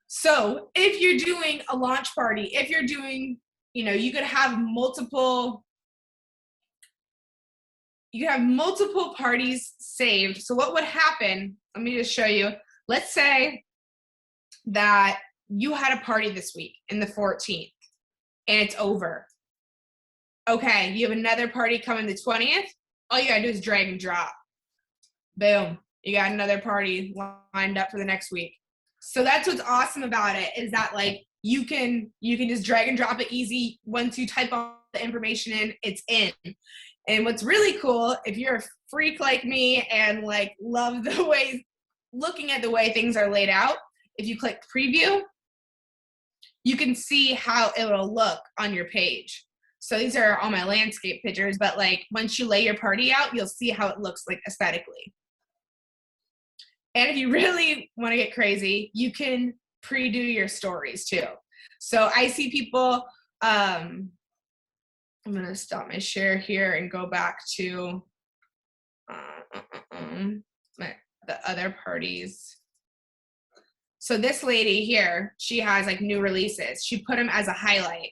So if you're doing a launch party, if you're doing, you could have multiple parties saved. So what would happen, let me just show you. Let's say that you had a party this week in the 14th and it's over. Okay, you have another party coming the 20th. All you gotta do is drag and drop. Boom, you got another party lined up for the next week. So that's what's awesome about it, is that like you can just drag and drop it easy. Once you type all the information in, it's in. And what's really cool, if you're a freak like me and like love looking at the way things are laid out, if you click preview, you can see how it'll look on your page. So these are all my landscape pictures, but like once you lay your party out, you'll see how it looks like aesthetically. And if you really want to get crazy, you can pre-do your stories too. So I see people, I'm going to stop my share here and go back to the other parties. So this lady here, she has like new releases. She put them as a highlight.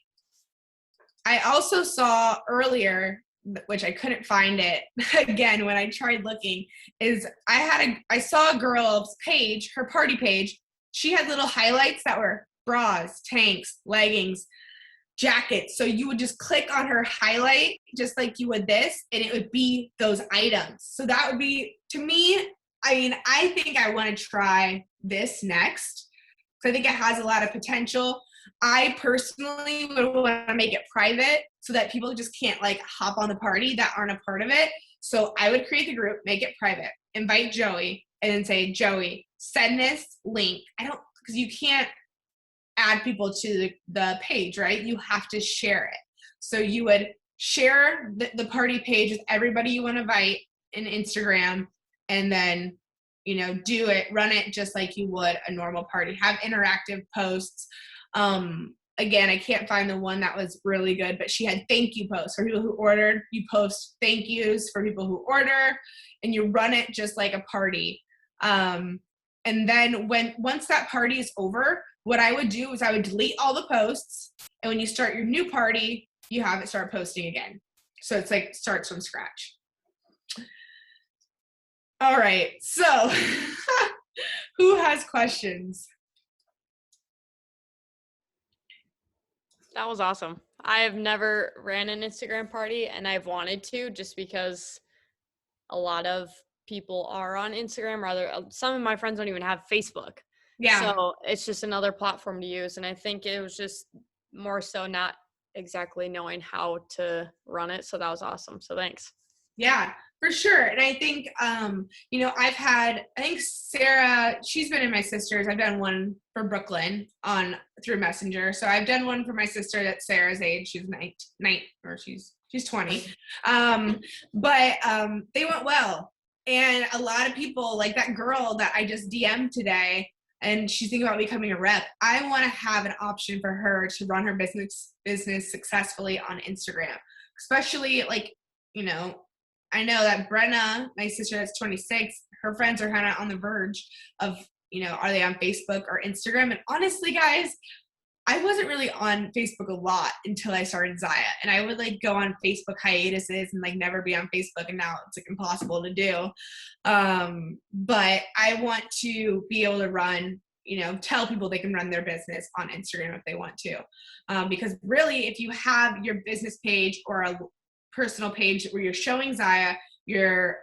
I also saw earlier, which I couldn't find it again when I tried looking, is I saw a girl's page, her party page. She had little highlights that were bras, tanks, leggings, jackets. So you would just click on her highlight just like you would this, and it would be those items. So that would be, to me, I think I want to try this next because I think it has a lot of potential. I personally would want to make it private so that people just can't like hop on the party that aren't a part of it. So I would create the group, make it private, invite Joey, and then say, Joey, send this link. Because you can't add people to the page, right? You have to share it. So you would share the party page with everybody you want to invite in Instagram, and then, run it just like you would a normal party. Have interactive posts. Again, I can't find the one that was really good, but she had thank you posts for people who ordered. You post thank yous for people who order, and you run it just like a party. And then once that party is over, what I would do is I would delete all the posts, and when you start your new party, you have it start posting again. So it's like starts from scratch. All right, so who has questions? That was awesome. I have never ran an Instagram party, and I've wanted to, just because a lot of people are on Instagram, some of my friends don't even have Facebook. Yeah. So it's just another platform to use. And I think it was just more so not exactly knowing how to run it. So that was awesome. So thanks. Yeah, for sure. And I think, I think Sarah, she's been in my sister's. I've done one for Brooklyn through Messenger. So I've done one for my sister that's Sarah's age. She's she's 20. But they went well. And a lot of people, like that girl that I just DM'd today, and she's thinking about becoming a rep. I want to have an option for her to run her business successfully on Instagram, especially I know that Brenna, my sister that's 26, her friends are kind of on the verge of, are they on Facebook or Instagram? And honestly, guys, I wasn't really on Facebook a lot until I started Zaya. And I would go on Facebook hiatuses and never be on Facebook. And now it's impossible to do. But I want to be able to run, tell people they can run their business on Instagram if they want to. Because really, if you have your business page or a personal page where you're showing Zaya, you're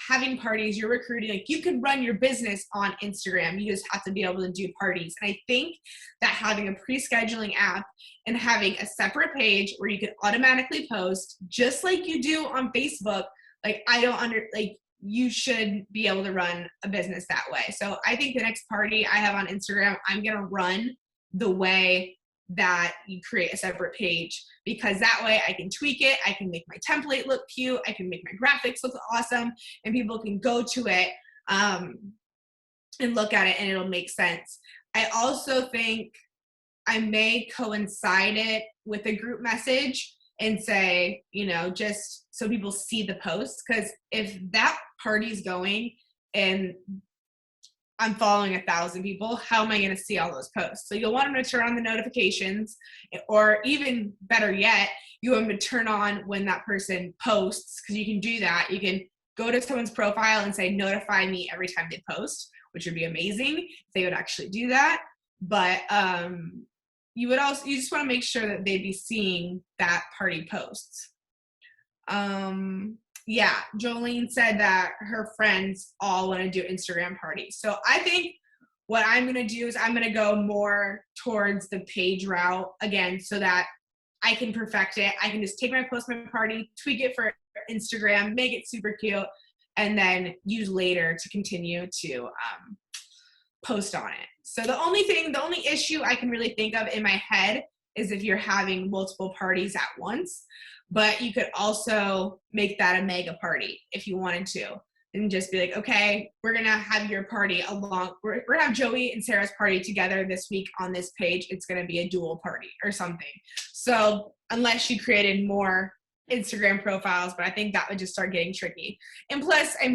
having parties, you're recruiting, like you can run your business on Instagram. You just have to be able to do parties. And I think that having a pre-scheduling app and having a separate page where you can automatically post just like you do on Facebook, like you should be able to run a business that way. So I think the next party I have on Instagram, I'm going to run the way that you create a separate page, because that way I can tweak it. I can make my template look cute. I can make my graphics look awesome, and people can go to it and look at it and it'll make sense. I also think I may coincide it with a group message and say, just so people see the post, because if that party's going and I'm following 1,000 people, how am I going to see all those posts? So you'll want them to turn on the notifications, or even better yet, you want them to turn on when that person posts, because you can do that. You can go to someone's profile and say, notify me every time they post, which would be amazing if they would actually do that. But you just want to make sure that they'd be seeing that party posts. Yeah, Jolene said that her friends all want to do Instagram parties. So I think what I'm going to do is I'm going to go more towards the page route again, so that I can perfect it. I can just take my Postman party, tweak it for Instagram, make it super cute, and then use later to continue to post on it. So the only issue I can really think of in my head is if you're having multiple parties at once. But you could also make that a mega party if you wanted to, and just be like, okay, we're going to have your party we're going to have Joey and Sarah's party together this week on this page. It's going to be a dual party or something. So unless you created more Instagram profiles, but I think that would just start getting tricky. And plus, I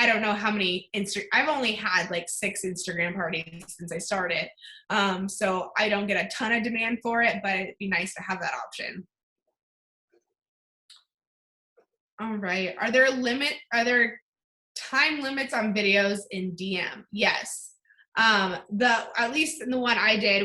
don't know how many I've only had like 6 Instagram parties since I started. So I don't get a ton of demand for it, but it'd be nice to have that option. All right. Are there time limits on videos in DM? Yes. At least in the one I did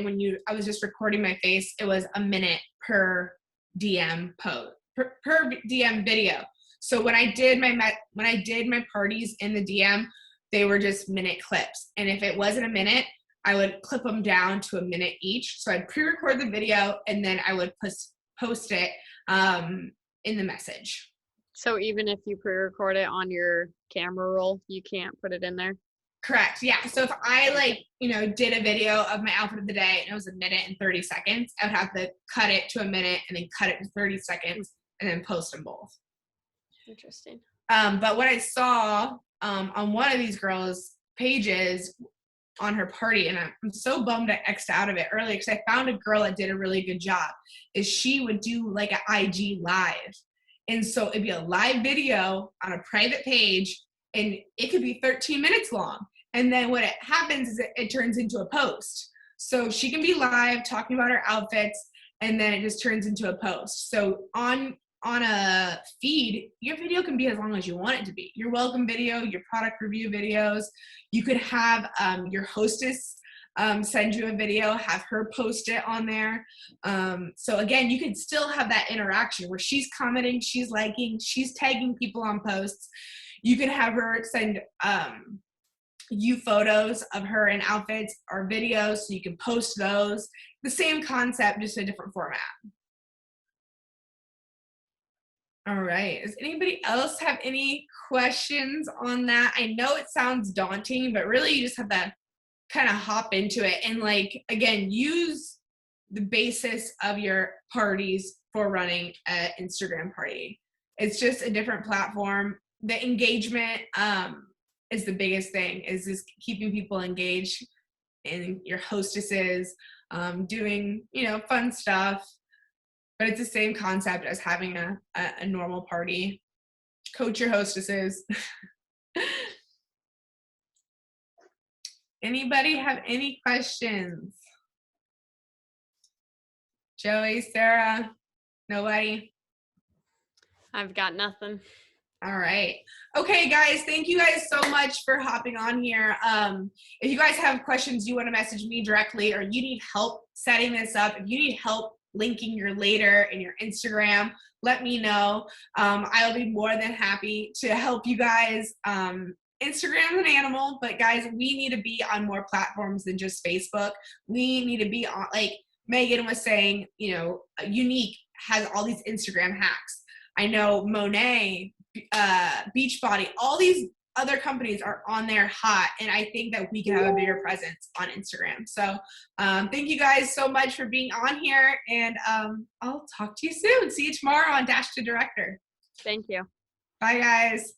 I was just recording my face, it was a minute per DM post, per DM video. So when I did my parties in the DM, they were just minute clips. And if it wasn't a minute, I would clip them down to a minute each. So I'd pre-record the video and then I would post it in the message. So even if you pre-record it on your camera roll, you can't put it in there? Correct. Yeah. So if I did a video of my outfit of the day and it was a minute and 30 seconds, I would have to cut it to a minute and then cut it to 30 seconds and then post them both. Interesting. But what I saw on one of these girls' pages on her party, and I'm so bummed I X'd out of it early because I found a girl that did a really good job, is she would do like an IG live. And so it'd be a live video on a private page, and it could be 13 minutes long. And then what happens is it turns into a post. So she can be live talking about her outfits, and then it just turns into a post. So on a feed, your video can be as long as you want it to be. Your welcome video, your product review videos. You could have your hostess send you a video, have her post it on there. So again, you can still have that interaction where she's commenting, she's liking, she's tagging people on posts. You can have her send you photos of her in outfits or videos, so you can post those. The same concept, just a different format. All right. Does anybody else have any questions on that? I know it sounds daunting, but really you just have to kind of hop into it and again, use the basis of your parties for running an Instagram party. It's just a different platform. The engagement is the biggest thing, is just keeping people engaged, and your hostesses doing, fun stuff. But it's the same concept as having a normal party. Coach your hostesses. Anybody have any questions? Joey, Sarah, nobody? I've got nothing. All right. Okay, guys, thank you guys so much for hopping on here. If you guys have questions, you want to message me directly, or you need help setting this up, if you need help linking your later in your Instagram, let me know. I'll be more than happy to help you guys. Instagram's an animal, but guys, we need to be on more platforms than just Facebook. We need to be on, like Megan was saying, you know, Younique has all these Instagram hacks. I know Monet, Beachbody, all these other companies are on there hot, and I think that we can have a bigger presence on Instagram. So thank you guys so much for being on here, and I'll talk to you soon. See you tomorrow on Dash to Director. Thank you. Bye, guys.